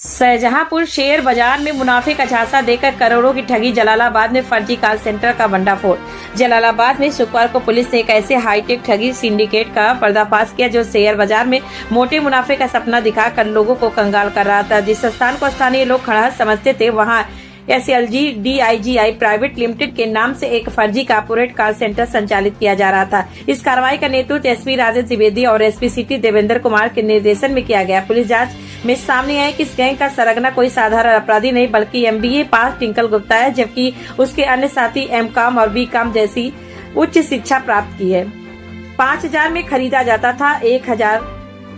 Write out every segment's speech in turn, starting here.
Shahjahanpur share बाजार में मुनाफे का झांसा देकर करोड़ों की ठगी। जलालाबाद में फर्जी कॉल सेंटर का भंडाफोड़। जलालाबाद में शुक्रवार को पुलिस ने एक ऐसे हाईटेक ठगी सिंडिकेट का पर्दाफाश किया जो शेयर बाजार में मोटे मुनाफे का सपना दिखाकर लोगों को कंगाल कर रहा था। जिस स्थान को स्थानीय लोग खड़हर समझते थे वहां SLG DIGI प्राइवेट लिमिटेड के नाम से एक फर्जी कॉर्पोरेट कॉल सेंटर संचालित किया जा रहा था। इस कार्रवाई का नेतृत्व SP राजेश द्विवेदी और SP सिटी देवेंद्र कुमार के निर्देशन में किया गया। पुलिस जांच में सामने आया कि इस गैंग का सरगना कोई साधारण अपराधी नहीं बल्कि MBA पास टिंकल गुप्ता है, जबकि उसके अन्य साथी MCOM और BCOM जैसी उच्च शिक्षा प्राप्त की है। 5000 में खरीदा जाता था 1000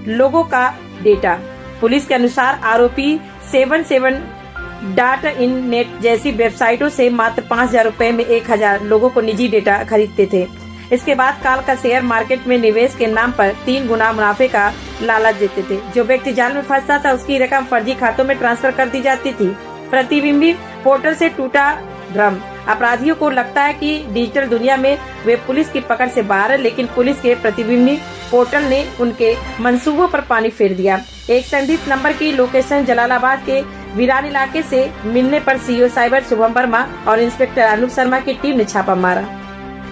लोगों का डेटा। पुलिस के अनुसार आरोपी 77.in.net जैसी वेबसाइटों से मात्र 5000 रुपए में 1000 लोगों को निजी डेटा खरीदते थे। इसके बाद काल का शेयर मार्केट में निवेश के नाम पर 3 गुना मुनाफे का लालच देते थे। जो व्यक्ति जाल में फंसता था उसकी रकम फर्जी खातों में ट्रांसफर कर दी जाती थी। प्रतिबिंबी पोर्टल से टूटा भ्रम। अपराधियों को लगता है कि डिजिटल दुनिया में वे पुलिस की पकड़ से बाहर है, लेकिन पुलिस के प्रतिबिंबी पोर्टल ने उनके मंसूबों पर पानी फेर दिया। एक संदिग्ध नंबर की लोकेशन जलालाबाद के वीरान इलाके से मिलने पर CO साइबर शुभम वर्मा और इंस्पेक्टर अनूप शर्मा की टीम ने छापा मारा।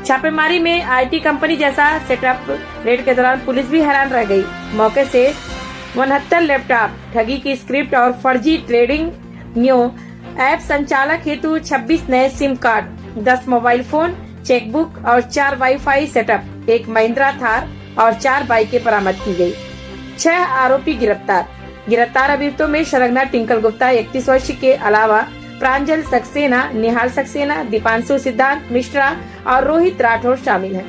छापेमारी में IT कंपनी जैसा सेटअप रेड के दौरान पुलिस भी हैरान रह गई। मौके से 69 लैपटॉप, ठगी की स्क्रिप्ट और फर्जी ट्रेडिंग न्यू ऐप संचालक हेतु 26 नए SIM card, 10 mobile phone, chequebook और 4 वाईफाई सेटअप, 1 महिंद्रा थार और 4 बाइकें बरामद की गई। 6 आरोपी गिरफ्तार अभियुक्तों में सरगना टिंकल गुप्ता 31 वर्ष के अलावा प्रांजल सक्सेना, निहाल सक्सेना, दीपांशु सिद्धांत मिश्रा और रोहित राठौर शामिल हैं।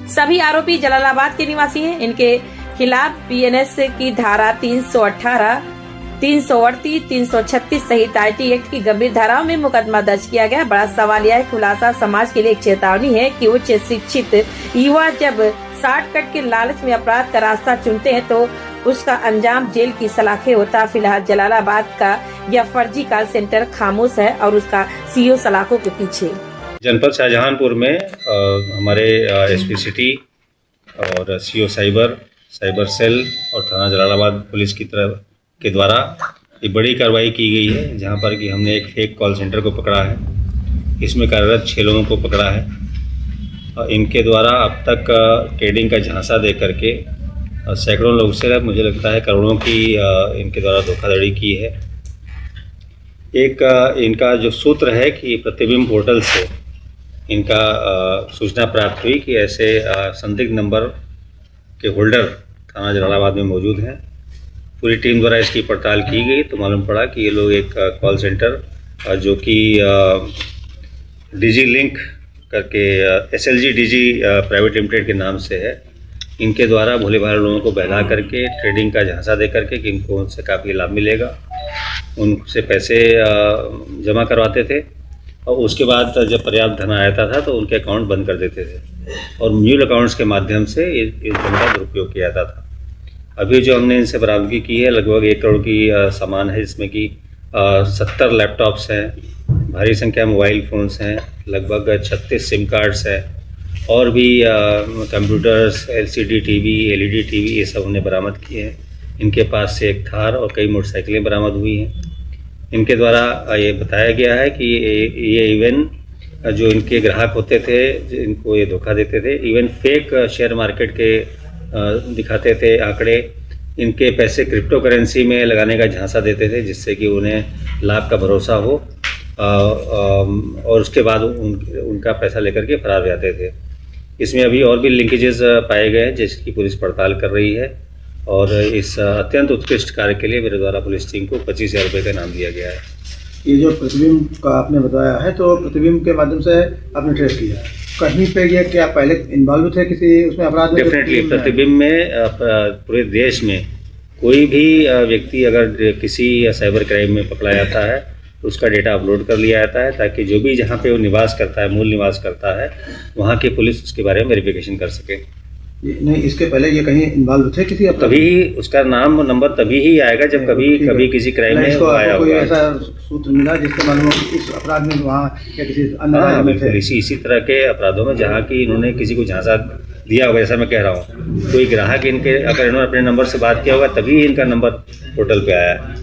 सभी आरोपी जलालाबाद के निवासी हैं। इनके खिलाफ BNS की धारा 318, 338, 336 सहित IT एक्ट की गंभीर धाराओं में मुकदमा दर्ज किया गया। बड़ा सवाल यह खुलासा समाज के लिए एक चेतावनी है कि उच्च शिक्षित युवा जब शॉर्टकट के लालच में अपराध का रास्ता चुनते हैं तो उसका अंजाम जेल की सलाखें होता। फिलहाल जलालाबाद का यह फर्जी कॉल सेंटर खामोश है और उसका CEO सलाखों के पीछे। जनपद शाहजहांपुर में हमारे SP सिटी और CO साइबर सेल और थाना जलालाबाद पुलिस की तरफ के द्वारा ये बड़ी कार्रवाई की गई है, जहां पर कि हमने एक फेक कॉल सेंटर को पकड़ा है। इसमें कार्यरत 6 लोगों को पकड़ा है। इनके द्वारा अब तक ट्रेडिंग का झांसा दे करके सैकड़ों लोग से मुझे लगता है करोड़ों की इनके द्वारा धोखाधड़ी की है। एक इनका जो सूत्र है कि प्रतिबिंब पोर्टल से इनका सूचना प्राप्त हुई कि ऐसे संदिग्ध नंबर के होल्डर थाना जलालाबाद में मौजूद हैं। पूरी टीम द्वारा इसकी पड़ताल की गई तो मालूम पड़ा कि ये लोग एक कॉल सेंटर जो कि DG लिंक करके SLG DG प्राइवेट लिमिटेड के नाम से है, इनके द्वारा भोले भाले लोगों को बहला करके ट्रेडिंग का झांसा दे करके कि इनको उनसे काफ़ी लाभ मिलेगा, उनसे पैसे जमा करवाते थे और उसके बाद जब पर्याप्त धन आता था तो उनके अकाउंट बंद कर देते थे और म्यूल अकाउंट्स के माध्यम से इस धन का दुरुपयोग किया जाता था। अभी जो हमने इनसे बरामदगी की है लगभग 1 करोड़ की सामान है, जिसमें कि 70 लैपटॉप्स हैं, भारी संख्या मोबाइल फ़ोन्स हैं, लगभग 36 सिम कार्ड्स हैं और भी computers, LCD TV, LED TV ये सब हमने बरामद किए हैं। इनके पास से एक थार और कई मोटरसाइकिलें बरामद हुई हैं। इनके द्वारा ये बताया गया है कि ये इवन जो इनके ग्राहक होते थे इनको ये धोखा देते थे, इवन फेक शेयर मार्केट के दिखाते थे आंकड़े, इनके पैसे क्रिप्टो करेंसी में लगाने का झांसा देते थे जिससे कि उन्हें लाभ का भरोसा हो और उसके बाद उनका पैसा लेकर के फरार हो जाते थे। इसमें अभी और भी लिंकेजेस पाए गए हैं जिसकी पुलिस पड़ताल कर रही है और इस अत्यंत उत्कृष्ट कार्य के लिए मेरे द्वारा पुलिस टीम को 25,000 रुपये का इनाम दिया गया है। ये जो प्रतिबिंब का आपने बताया है तो प्रतिबिंब के माध्यम से आपने ट्रेस किया, कहीं पे ये क्या पहले इन्वॉल्व थे किसी उसमें अपराध में? डेफिनेटली प्रतिबिंब में पूरे देश में कोई भी व्यक्ति अगर किसी साइबर क्राइम में पकड़ा जाता है तो उसका डेटा अपलोड कर लिया जाता है ताकि जो भी जहाँ पे वो निवास करता है, मूल निवास करता है, वहाँ की पुलिस उसके बारे में वेरिफिकेशन कर सके। नहीं, इसके पहले ये कहीं इन्वॉल्व थे किसी? तभी उसका नाम नंबर तभी ही आएगा जब कभी किसी क्राइम में आया होगा। ऐसा सूत्र मिला जिसके मालूम इस अपराध में वहाँ या किसी अन्य राज्य में थे? इसी तरह के अपराधों में जहाँ की इन्होंने किसी को झांसा दिया होगा, जैसा मैं कह रहा हूँ, कोई ग्राहक इनके अगर इन्होंने अपने नंबर से बात किया होगा तभी इनका नंबर पोर्टल पे आया है।